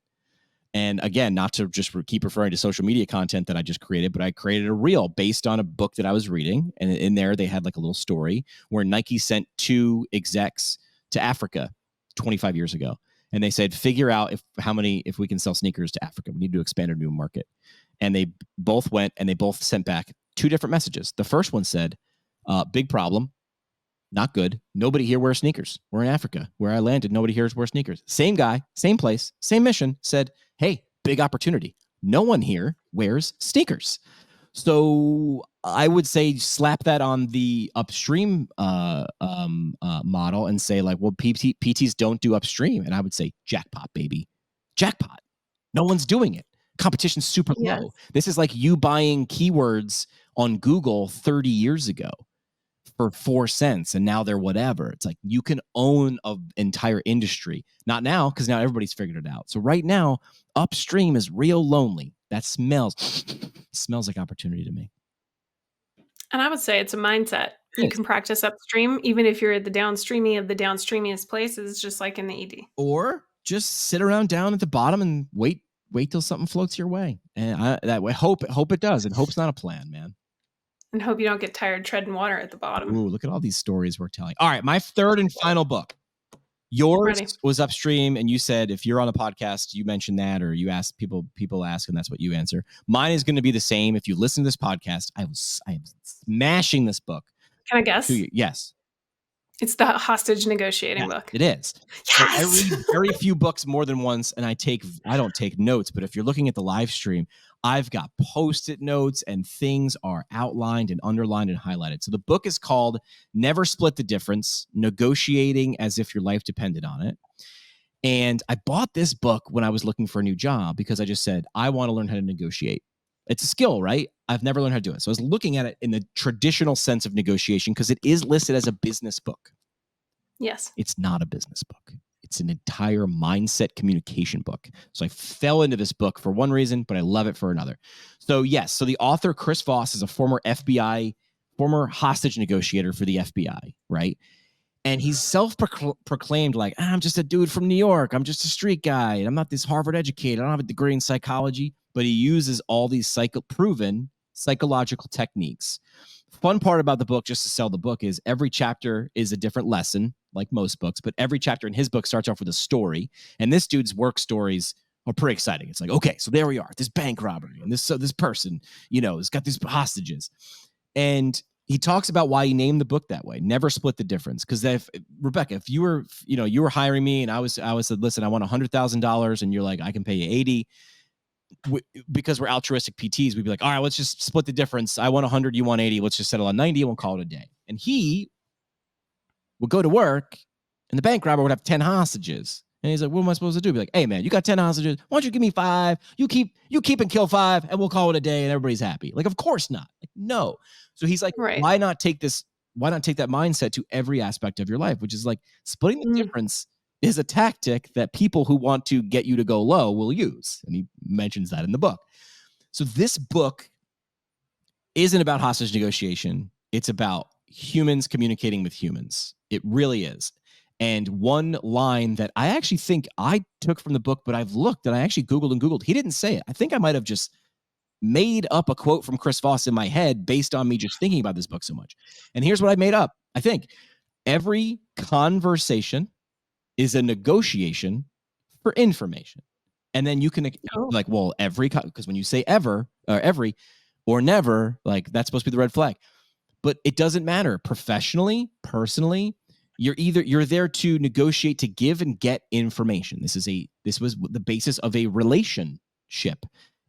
[SPEAKER 2] And again, not to just keep referring to social media content that I just created, but I created a reel based on a book that I was reading. And in there, they had like a little story where Nike sent 2 execs to Africa 25 years ago. And they said, figure out if we can sell sneakers to Africa. We need to expand our new market. And they both went and they both sent back 2 different messages. The first one said, big problem, not good. Nobody here wears sneakers. We're in Africa. Where I landed, nobody here wears sneakers. Same guy, same place, same mission, said, hey, big opportunity. No one here wears sneakers. So I would say slap that on the upstream model and say like, well, PTs don't do upstream. And I would say jackpot, baby. Jackpot. No one's doing it. Competition's super low. This is like you buying keywords on Google 30 years ago for 4 cents and now they're whatever. It's like you can own an entire industry. Not now, because now everybody's figured it out. So right now, upstream is real lonely. That smells like opportunity to me.
[SPEAKER 1] And I would say it's a mindset. You can practice upstream, even if you're at the downstreamy of the downstreamiest places, just like in the ED.
[SPEAKER 2] Or just sit around down at the bottom and wait till something floats your way. And that way, hope it does. And hope's not a plan, man.
[SPEAKER 1] And hope you don't get tired treading water at the bottom.
[SPEAKER 2] Ooh, look at all these stories we're telling. All right, my third and final book. Yours was upstream, and you said if you're on a podcast, you mentioned that, or you ask people ask, and that's what you answer. Mine is going to be the same. If you listen to this podcast, I am smashing this book.
[SPEAKER 1] Can I guess?
[SPEAKER 2] Yes.
[SPEAKER 1] It's the hostage negotiating book.
[SPEAKER 2] It is.
[SPEAKER 1] Yes.
[SPEAKER 2] So I read very few books more than once, and I don't take notes, but if you're looking at the live stream, I've got Post-it notes and things are outlined and underlined and highlighted. So the book is called Never Split the Difference, Negotiating as If Your Life Depended on It. And I bought this book when I was looking for a new job because I just said, I want to learn how to negotiate. It's a skill, right? I've never learned how to do it. So I was looking at it in the traditional sense of negotiation because it is listed as a business book.
[SPEAKER 1] Yes.
[SPEAKER 2] It's not a business book. It's an entire mindset communication book. So I fell into this book for one reason, but I love it for another. So yes, so the author, Chris Voss, is a former hostage negotiator for the FBI, right? And he's self-proclaimed like, I'm just a dude from New York. I'm just a street guy. And I'm not this Harvard educated. I don't have a degree in psychology. But he uses all these proven psychological techniques. Fun part about the book, just to sell the book, is every chapter is a different lesson, like most books. But every chapter in his book starts off with a story. And this dude's work stories are pretty exciting. It's like, okay, so there we are. This bank robbery. And this person, has got these hostages. And he talks about why he named the book that way. Never split the difference. Because if Rebekah, if you were hiring me and I said, listen, I want $100,000, and you're like, I can pay you 80. Because we're altruistic PTs, we'd be like, all right, let's just split the difference. I want 100, you want 80. Let's just settle on 90 and we'll call it a day. And he would go to work and the bank robber would have 10 hostages. And he's like, what am I supposed to do? Be like, hey man, you got 10 hostages. Why don't you give me 5? You keep and kill 5 and we'll call it a day and everybody's happy. Like, of course not. Like, no. So he's like,
[SPEAKER 1] Right.
[SPEAKER 2] why not take that mindset to every aspect of your life, which is like splitting the difference is a tactic that people who want to get you to go low will use. And he mentions that in the book. So this book isn't about hostage negotiation. It's about humans communicating with humans. It really is. And one line that I actually think I took from the book, but I've looked and I actually Googled. He didn't say it. I think I might have just made up a quote from Chris Voss in my head based on me just thinking about this book so much. And here's what I made up. I think every conversation is a negotiation for information. And then you can like, well, because when you say ever or every or never, like that's supposed to be the red flag. But it doesn't matter. Professionally, personally, you're there to negotiate, to give and get information. This was the basis of a relationship.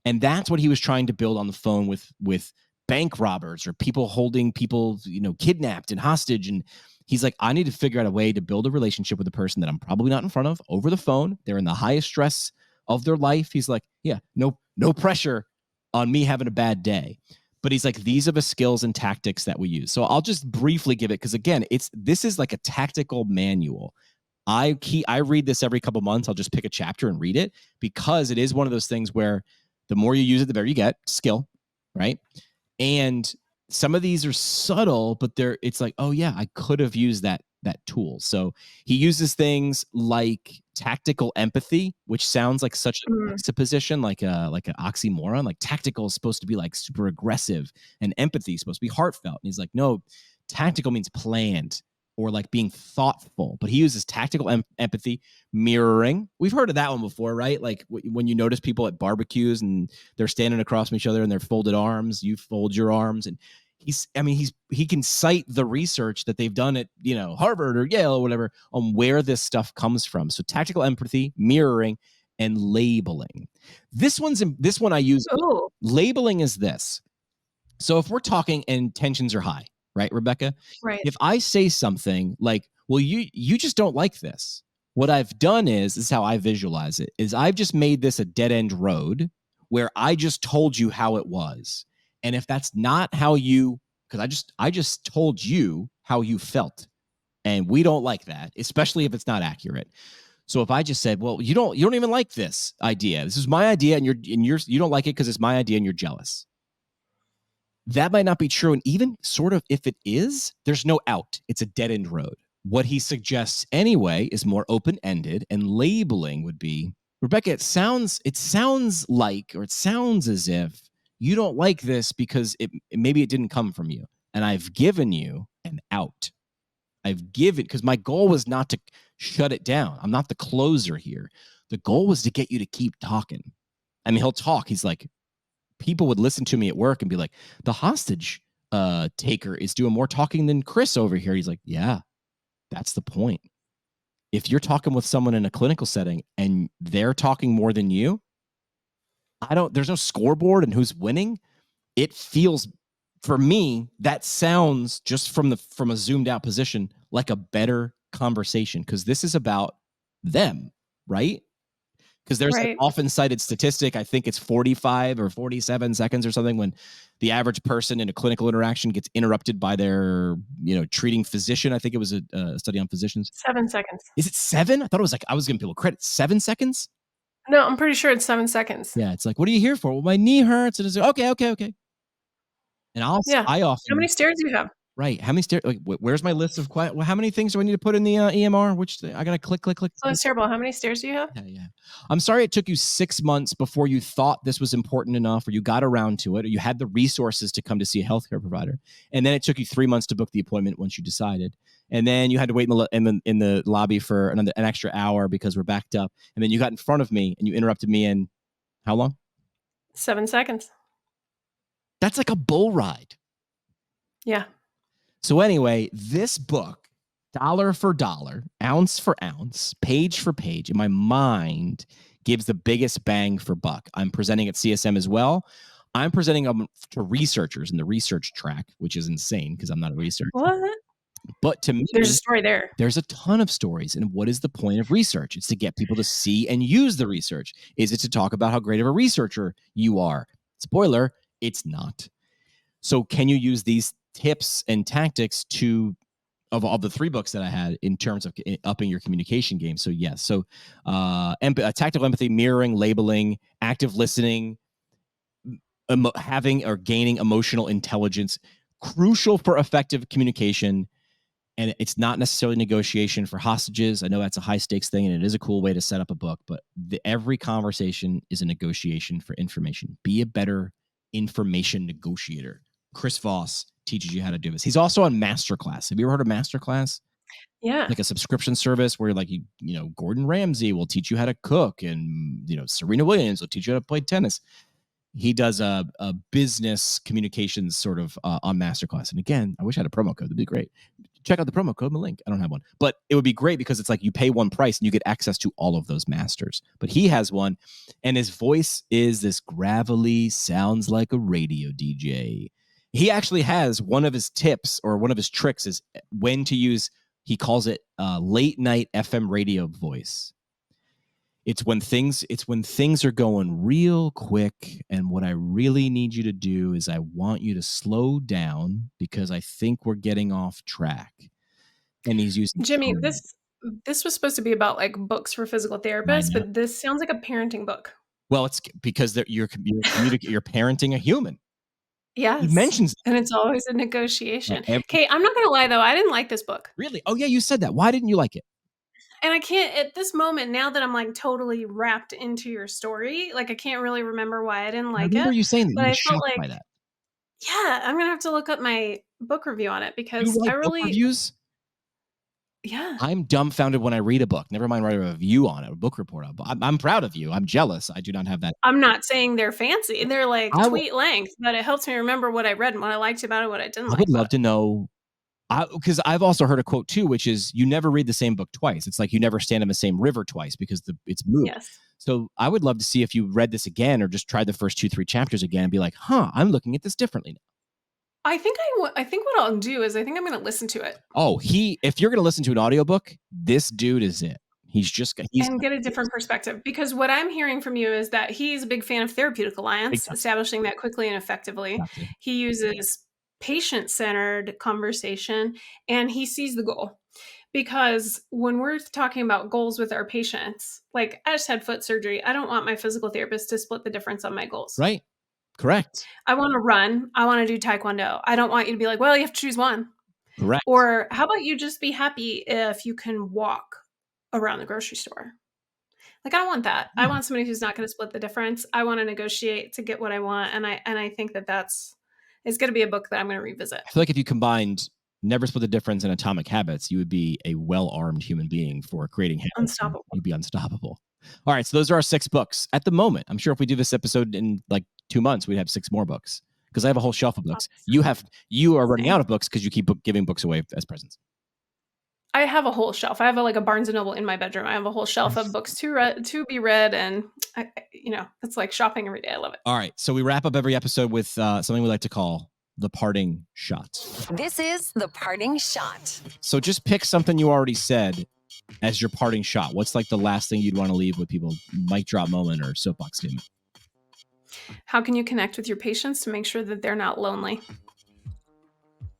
[SPEAKER 2] And that's what he was trying to build on the phone with bank robbers or people holding people, kidnapped and hostage. And he's like, I need to figure out a way to build a relationship with a person that I'm probably not in front of over the phone. They're in the highest stress of their life. He's like, yeah, no pressure on me having a bad day. But he's like, these are the skills and tactics that we use. So I'll just briefly give it, because again, this is like a tactical manual. I read this every couple months. I'll just pick a chapter and read it, because it is one of those things where the more you use it, the better you get. Skill, right? And some of these are subtle, but it's like, oh yeah, I could have used that tool. So he uses things like tactical empathy, which sounds like such a juxtaposition, like an oxymoron. Like tactical is supposed to be like super aggressive, and empathy is supposed to be heartfelt. And he's like, no, tactical means planned or like being thoughtful. But he uses tactical empathy, mirroring. We've heard of that one before, right? Like when you notice people at barbecues and they're standing across from each other and they're folded arms, you fold your arms. And he can cite the research that they've done at Harvard or Yale or whatever on where this stuff comes from. So tactical empathy, mirroring, and labeling. This one I use.
[SPEAKER 1] Ooh.
[SPEAKER 2] Labeling is this. So if we're talking and tensions are high, right, Rebekah?
[SPEAKER 1] Right.
[SPEAKER 2] If I say something like, well, you just don't like this. What I've done is how I visualize it, is I've just made this a dead-end road where I just told you how it was. And if that's not how because I just told you how you felt, and we don't like that, especially if it's not accurate. So if I just said, well, you don't even like this idea. This is my idea, and you don't like it because it's my idea and you're jealous. That might not be true. And even sort of if it is, there's no out. It's a dead end road. What he suggests anyway is more open-ended, and labeling would be, Rebekah, it sounds like, or it sounds as if you don't like this because maybe it didn't come from you. And I've given you an out. Because my goal was not to shut it down. I'm not the closer here. The goal was to get you to keep talking. I mean, he'll talk. He's like, people would listen to me at work and be like, the hostage taker is doing more talking than Chris over here. He's like, yeah, that's the point. If you're talking with someone in a clinical setting and they're talking more than you, there's no scoreboard and who's winning. It feels, for me, that sounds, just from a zoomed out position, like a better conversation, because this is about them, right? Because there's an often cited statistic, I think it's 45 or 47 seconds or something, when the average person in a clinical interaction gets interrupted by their treating physician. I think it was a study on physicians.
[SPEAKER 1] 7 seconds.
[SPEAKER 2] Is it 7? I thought it was like, I was giving people credit. 7 seconds?
[SPEAKER 1] No, I'm pretty sure it's 7 seconds.
[SPEAKER 2] Yeah, it's like, what are you here for? Well, my knee hurts. And it's like, okay. And I often.
[SPEAKER 1] How many stairs do you have?
[SPEAKER 2] Right. How many stairs? Like, where's my list of quiet? Well, how many things do I need to put in the EMR? I gotta click.
[SPEAKER 1] Oh, that's terrible. How many stairs do you have?
[SPEAKER 2] Yeah. I'm sorry it took you 6 months before you thought this was important enough, or you got around to it, or you had the resources to come to see a healthcare provider, and then it took you 3 months to book the appointment once you decided, and then you had to wait in the lobby for an extra hour because we're backed up, and then you got in front of me and you interrupted me in how long?
[SPEAKER 1] 7 seconds.
[SPEAKER 2] That's like a bull ride.
[SPEAKER 1] Yeah.
[SPEAKER 2] So anyway, this book, dollar for dollar, ounce for ounce, page for page, in my mind, gives the biggest bang for buck. I'm presenting at CSM as well. I'm presenting them to researchers in the research track, which is insane because I'm not a researcher.
[SPEAKER 1] What?
[SPEAKER 2] But to me,
[SPEAKER 1] There's a story there.
[SPEAKER 2] There's a ton of stories. And what is the point of research? It's to get people to see and use the research. Is it to talk about how great of a researcher you are? Spoiler, it's not. So can you use these tips and tactics of the 3 books that I had in terms of upping your communication game? So yes. So tactical empathy, mirroring, labeling, active listening, having or gaining emotional intelligence, crucial for effective communication. And it's not necessarily negotiation for hostages. I know that's a high stakes thing, and it is a cool way to set up a book, but every conversation is a negotiation for information. Be a better information negotiator. Chris Voss teaches you how to do this. He's also on Masterclass. Have you ever heard of Masterclass?
[SPEAKER 1] Yeah.
[SPEAKER 2] Like a subscription service where like, Gordon Ramsay will teach you how to cook, and, Serena Williams will teach you how to play tennis. He does a business communications sort of on Masterclass. And again, I wish I had a promo code. That'd be great. Check out the promo code in the link. I don't have one, but it would be great because it's like you pay one price and you get access to all of those masters. But he has one, and his voice is this gravelly, sounds like a radio DJ. He actually has one of his tips or one of his tricks is when to use, he calls it late night FM radio voice. It's when things are going real quick, and what I really need you to do is I want you to slow down because I think we're getting off track. And he's using
[SPEAKER 1] Jimmy, this was supposed to be about like books for physical therapists, but this sounds like a parenting book.
[SPEAKER 2] Well, it's because you're parenting a human.
[SPEAKER 1] Yes.
[SPEAKER 2] He mentions that.
[SPEAKER 1] And it's always a negotiation. Okay, I'm not going to lie though, I didn't like this book.
[SPEAKER 2] Really? Oh yeah, you said that. Why didn't you like it?
[SPEAKER 1] And I can't, at this moment, now that I'm like totally wrapped into your story, like I can't really remember why I didn't like it.
[SPEAKER 2] I remember you saying that.
[SPEAKER 1] But
[SPEAKER 2] You were
[SPEAKER 1] I felt
[SPEAKER 2] shocked
[SPEAKER 1] like,
[SPEAKER 2] by that.
[SPEAKER 1] yeah, I'm going to have to look up my book review on it because
[SPEAKER 2] You write
[SPEAKER 1] I really...
[SPEAKER 2] book reviews?
[SPEAKER 1] Yeah.
[SPEAKER 2] I'm dumbfounded when I read a book. Never mind write a review on it, a book report on it. I'm proud of you. I'm jealous. I do not have that.
[SPEAKER 1] I'm not saying they're fancy. They're like tweet length, but it helps me remember what I read and what I liked about it, what I didn't like.
[SPEAKER 2] I would love to know, because I've also heard a quote too, which is you never read the same book twice. It's like you never stand in the same river twice because it's moved.
[SPEAKER 1] Yes.
[SPEAKER 2] So I would love to see if you read this again or just tried the first 2-3 chapters again and be like, I'm looking at this differently now.
[SPEAKER 1] I think what I'll do is I think I'm going to listen to it.
[SPEAKER 2] Oh, if you're going to listen to an audiobook, this dude is it. He's
[SPEAKER 1] and get a different perspective, because what I'm hearing from you is that he's a big fan of Therapeutic Alliance, establishing that quickly and effectively. Exactly. He uses patient-centered conversation, and he sees the goal. Because when we're talking about goals with our patients, like I just had foot surgery, I don't want my physical therapist to split the difference on my goals.
[SPEAKER 2] Right. Correct.
[SPEAKER 1] I want to run. I want to do Taekwondo. I don't want you to be like, well, you have to choose one.
[SPEAKER 2] Correct.
[SPEAKER 1] Or how about you just be happy if you can walk around the grocery store? Like, I don't want that. I want somebody who's not going to split the difference. I want to negotiate to get what I want. And I think it's going to be a book that I'm going to revisit.
[SPEAKER 2] I feel like if you combined Never Split the Difference and Atomic Habits, you would be a well-armed human being for creating habits.
[SPEAKER 1] Unstoppable.
[SPEAKER 2] You'd be unstoppable. All right. So those are our 6 books at the moment. I'm sure if we do this episode in like 2 months, we'd have 6 more books because I have a whole shelf of books. You are running out of books because you keep giving books away as presents.
[SPEAKER 1] I have a whole shelf. I have a Barnes & Noble in my bedroom. I have a whole shelf of books to be read. And it's like shopping every day. I love it.
[SPEAKER 2] All right. So we wrap up every episode with something we like to call the parting shot.
[SPEAKER 3] This is the parting shot.
[SPEAKER 2] So just pick something you already said as your parting shot. What's like the last thing you'd want to leave with people? Mic drop moment or soapbox statement.
[SPEAKER 1] How can you connect with your patients to make sure that they're not lonely?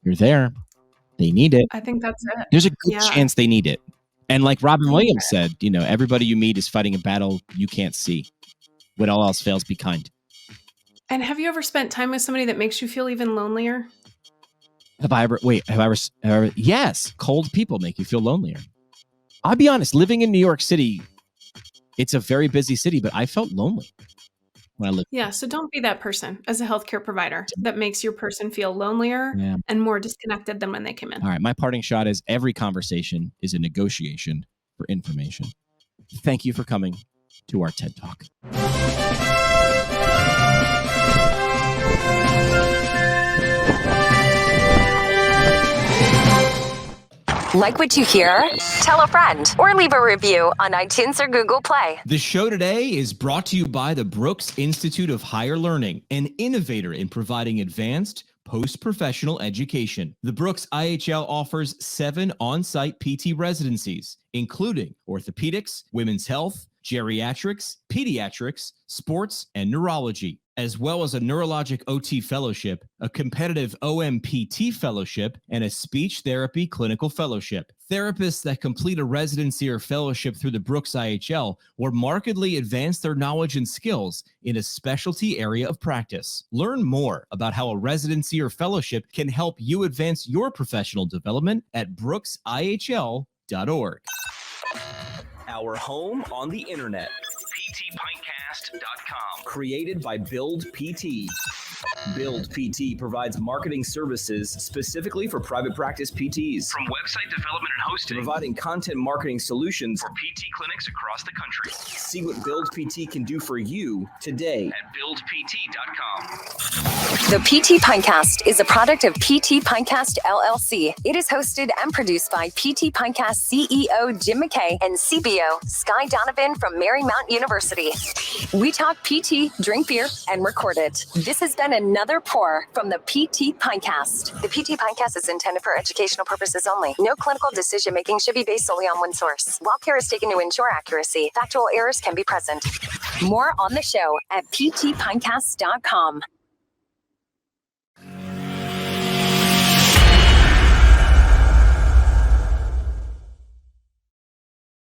[SPEAKER 2] You're there. They need it.
[SPEAKER 1] I think that's it.
[SPEAKER 2] There's a good chance they need it. And like Robin Williams said, everybody you meet is fighting a battle you can't see. When all else fails, be kind.
[SPEAKER 1] And have you ever spent time with somebody that makes you feel even lonelier?
[SPEAKER 2] Have I ever? Yes. Cold people make you feel lonelier. I'll be honest, living in New York City, it's a very busy city, but I felt lonely when I lived.
[SPEAKER 1] Yeah. So don't be that person as a healthcare provider that makes your person feel lonelier and more disconnected than when they came in.
[SPEAKER 2] All right. My parting shot is every conversation is a negotiation for information. Thank you for coming to our TED Talk.
[SPEAKER 3] Like what you hear? Tell a friend or leave a review on iTunes or Google Play.
[SPEAKER 2] The show today is brought to you by the Brooks Institute of Higher Learning, an innovator in providing advanced post-professional education. The Brooks IHL offers 7 on-site PT residencies, including orthopedics, women's health, geriatrics, pediatrics, sports, and neurology, as well as a neurologic OT fellowship, a competitive OMPT fellowship, and a speech therapy clinical fellowship. Therapists that complete a residency or fellowship through the Brooks IHL will markedly advance their knowledge and skills in a specialty area of practice. Learn more about how a residency or fellowship can help you advance your professional development at brooksihl.org.
[SPEAKER 4] Our home on the internet. PTPintcast.com. Created by Build PT. Build PT provides marketing services specifically for private practice PTs.
[SPEAKER 5] From website development and hosting,
[SPEAKER 4] Providing content marketing solutions
[SPEAKER 5] for PT clinics across the country.
[SPEAKER 4] See what Build PT can do for you today
[SPEAKER 5] At buildpt.com.
[SPEAKER 3] The PT Pintcast is a product of PT Pintcast LLC. It is hosted and produced by PT Pintcast CEO Jim McKay and CBO Sky Donovan from Marymount University. We talk PT, drink beer, and record it. This has been another pour from the PT Pintcast. The PT Pintcast is intended for educational purposes only. No clinical decision-making should be based solely on one source. While care is taken to ensure accuracy, factual errors can be present. More on the show at ptpintcast.com.